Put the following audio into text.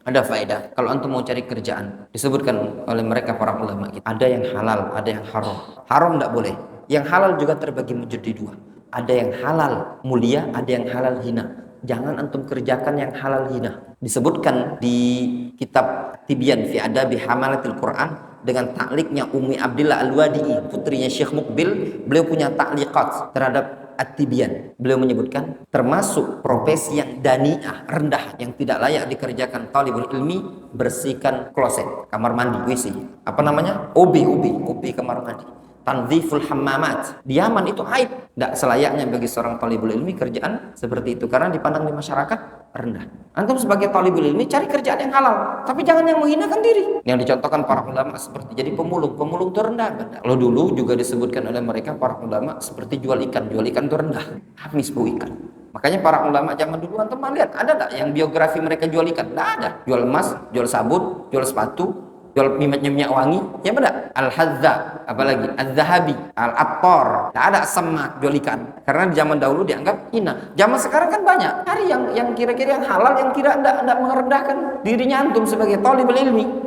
Ada faedah. Kalau antum mau cari kerjaan, disebutkan oleh mereka para ulama kita, ada yang halal, ada yang haram. Haram tidak boleh. Yang halal juga terbagi menjadi dua. Ada yang halal mulia, ada yang halal hina. Jangan antum kerjakan yang halal hina. Disebutkan di kitab Tibyan fi Adabi Hamalatil Quran dengan takliknya Umi Abdillah Al-Wadi'i, putrinya Syekh Mukbil. Beliau punya taklikat terhadap At-Tibyan. Beliau menyebutkan termasuk profesi yang dani'ah, rendah, yang tidak layak dikerjakan talibul ilmi, bersihkan kloset, kamar mandi, WC. Apa namanya? OB kamar mandi. Tanziful hammamat. Di Yaman itu aib. Tidak selayaknya bagi seorang talibul ilmi kerjaan seperti itu, karena dipandang di masyarakat rendah. Antum sebagai talibul ilmi cari kerjaan yang halal, tapi jangan yang menghinakan diri. Yang dicontohkan para ulama seperti jadi pemulung itu rendah. Kalau dulu juga disebutkan oleh mereka para ulama seperti jual ikan itu rendah, habis bau ikan. Makanya para ulama zaman dulu antum lihat ada tak yang biografi mereka jual ikan? Tidak ada. Jual emas, jual sabun, jual sepatu, jual minyak wangi, ya benar. Al-Hadza, apalagi Az-Zahabi, Al-Attar. Tak ada semak jual ikan, karena di zaman dahulu dianggap hina. Zaman sekarang kan banyak. Cari yang kira-kira yang halal, yang tidak merendahkan dirinya antum sebagai talibul ilmi.